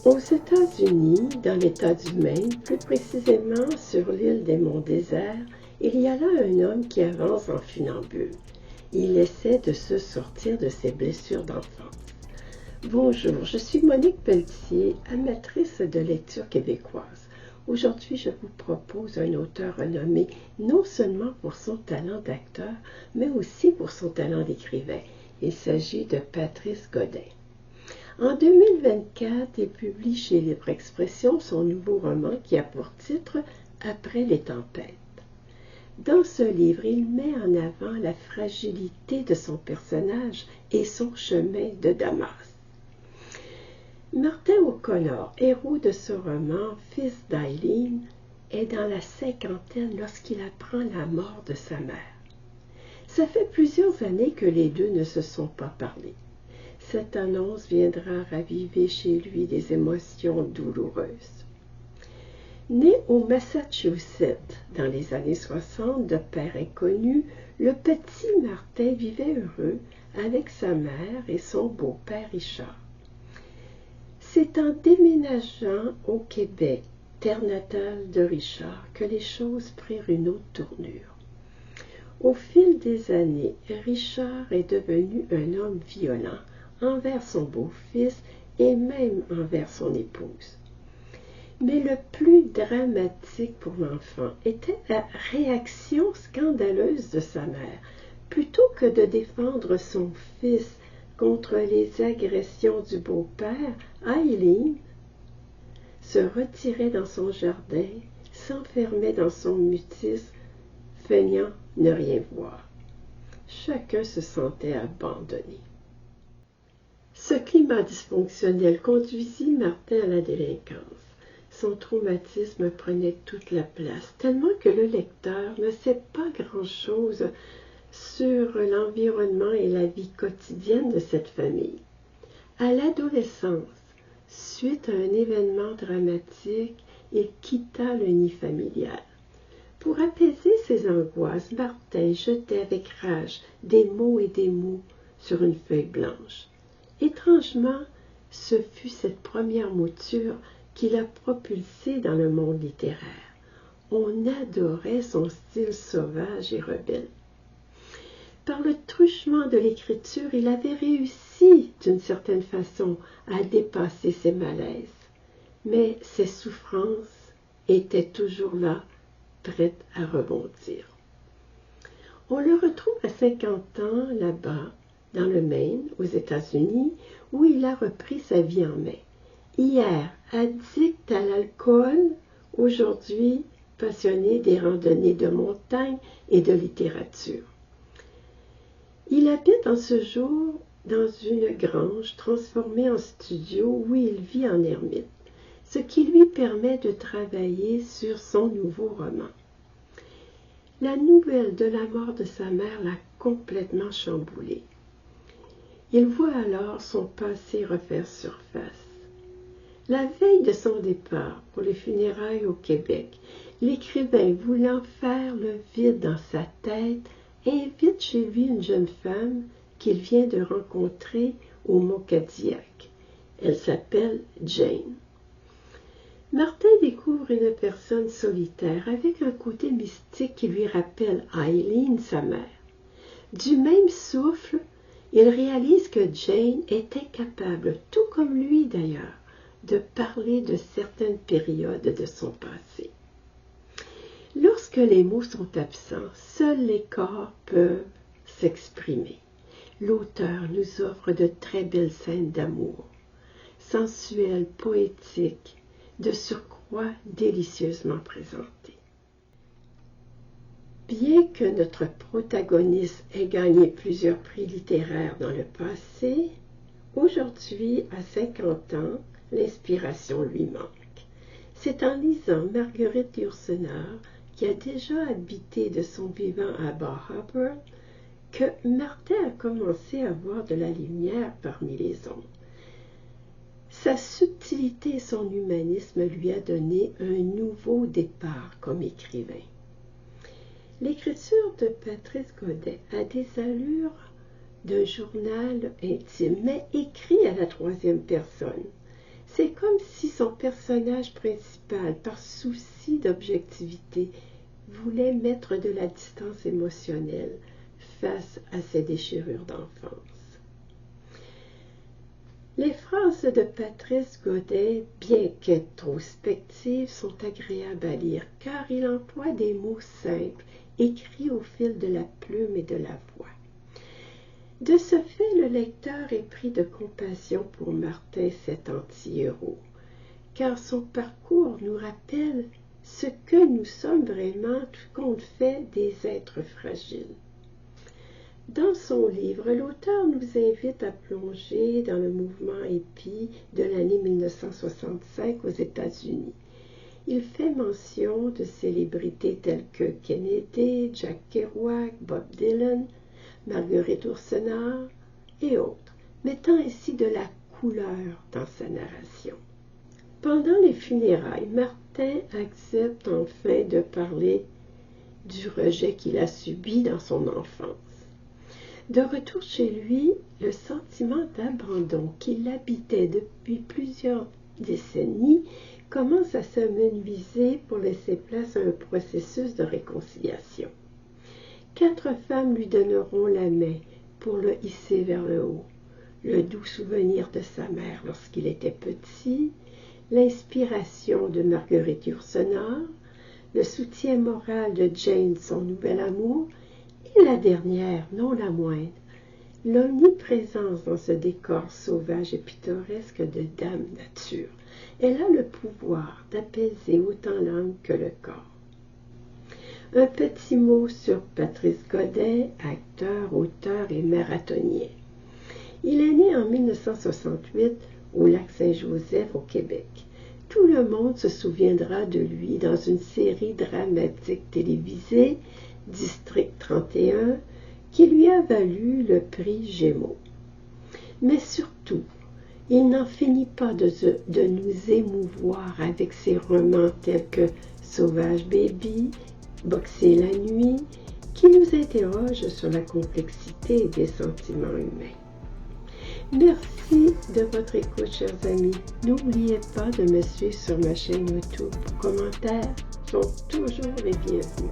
Aux États-Unis, dans l'État du Maine, plus précisément sur l'île des Monts-Déserts, il y a là un homme qui avance en funambule. Il essaie de se sortir de ses blessures d'enfance. Bonjour, je suis Monique Pelletier, amatrice de lecture québécoise. Aujourd'hui, je vous propose un auteur renommé non seulement pour son talent d'acteur, mais aussi pour son talent d'écrivain. Il s'agit de Patrice Godin. En 2024, il publie chez Libre Expression son nouveau roman qui a pour titre « Après les tempêtes ». Dans ce livre, il met en avant la fragilité de son personnage et son chemin de Damas. Martin O'Connor, héros de ce roman, fils d'Eileen, est dans la cinquantaine lorsqu'il apprend la mort de sa mère. Ça fait plusieurs années que les deux ne se sont pas parlé. Cette annonce viendra raviver chez lui des émotions douloureuses. Né au Massachusetts dans les années 60 de père inconnu, le petit Martin vivait heureux avec sa mère et son beau-père Richard. C'est en déménageant au Québec, terre natale de Richard, que les choses prirent une autre tournure. Au fil des années, Richard est devenu un homme violent envers son beau-fils et même envers son épouse. Mais le plus dramatique pour l'enfant était la réaction scandaleuse de sa mère. Plutôt que de défendre son fils contre les agressions du beau-père, Eileen se retirait dans son jardin, s'enfermait dans son mutisme, feignant ne rien voir. Chacun se sentait abandonné. Ce climat dysfonctionnel conduisit Martin à la délinquance. Son traumatisme prenait toute la place, tellement que le lecteur ne sait pas grand-chose sur l'environnement et la vie quotidienne de cette famille. À l'adolescence, suite à un événement dramatique, il quitta le nid familial. Pour apaiser ses angoisses, Martin jetait avec rage des mots et des mots sur une feuille blanche. Étrangement, ce fut cette première mouture qui l'a propulsé dans le monde littéraire. On adorait son style sauvage et rebelle. Par le truchement de l'écriture, il avait réussi, d'une certaine façon, à dépasser ses malaises. Mais ses souffrances étaient toujours là, prêtes à rebondir. On le retrouve à 50 ans, là-bas, dans le Maine, aux États-Unis, où il a repris sa vie en main. Hier, addict à l'alcool, aujourd'hui, passionné des randonnées de montagne et de littérature. Il habite en ce jour dans une grange transformée en studio où il vit en ermite, ce qui lui permet de travailler sur son nouveau roman. La nouvelle de la mort de sa mère l'a complètement chamboulé. Il voit alors son passé refaire surface. La veille de son départ pour les funérailles au Québec, l'écrivain, voulant faire le vide dans sa tête, invite chez lui une jeune femme qu'il vient de rencontrer au Mont-Cadillac. Elle s'appelle Jane. Martin découvre une personne solitaire avec un côté mystique qui lui rappelle Eileen, sa mère. Du même souffle, il réalise que Jane était capable, tout comme lui d'ailleurs, de parler de certaines périodes de son passé. Lorsque les mots sont absents, seuls les corps peuvent s'exprimer. L'auteur nous offre de très belles scènes d'amour, sensuelles, poétiques, de surcroît délicieusement présentées. Bien que notre protagoniste ait gagné plusieurs prix littéraires dans le passé, aujourd'hui, à 50 ans, l'inspiration lui manque. C'est en lisant Marguerite Yourcenar, qui a déjà habité de son vivant à Bar Harbor, que Martin a commencé à voir de la lumière parmi les ombres. Sa subtilité et son humanisme lui a donné un nouveau départ comme écrivain. L'écriture de Patrice Godin a des allures d'un journal intime, mais écrit à la troisième personne. C'est comme si son personnage principal, par souci d'objectivité, voulait mettre de la distance émotionnelle face à ses déchirures d'enfance. Les phrases de Patrice Godet, bien qu'introspectives, sont agréables à lire car il emploie des mots simples, écrits au fil de la plume et de la voix. De ce fait, le lecteur est pris de compassion pour Martin, cet anti-héros, car son parcours nous rappelle ce que nous sommes vraiment tout compte fait des êtres fragiles. Dans son livre, l'auteur nous invite à plonger dans le mouvement hippie de l'année 1965 aux États-Unis. Il fait mention de célébrités telles que Kennedy, Jack Kerouac, Bob Dylan, Marguerite Yourcenar et autres, mettant ainsi de la couleur dans sa narration. Pendant les funérailles, Martin accepte enfin de parler du rejet qu'il a subi dans son enfance. De retour chez lui, le sentiment d'abandon qui l'habitait depuis plusieurs décennies commence à s'amenuiser pour laisser place à un processus de réconciliation. 4 femmes lui donneront la main pour le hisser vers le haut. Le doux souvenir de sa mère lorsqu'il était petit, l'inspiration de Marguerite Yourcenar, le soutien moral de Jane, son nouvel amour, et la dernière, non la moindre, l'omniprésence dans ce décor sauvage et pittoresque de Dame Nature. Elle a le pouvoir d'apaiser autant l'âme que le corps. Un petit mot sur Patrice Godet, acteur, auteur et marathonien. Il est né en 1968 au Lac-Saint-Joseph, au Québec. Tout le monde se souviendra de lui dans une série dramatique télévisée, District 31, qui lui a valu le prix Gémeaux. Mais surtout, il n'en finit pas de nous émouvoir avec ses romans tels que Sauvage Baby, Boxer la nuit, qui nous interroge sur la complexité des sentiments humains. Merci de votre écoute, chers amis. N'oubliez pas de me suivre sur ma chaîne YouTube. Vos commentaires sont toujours les bienvenus.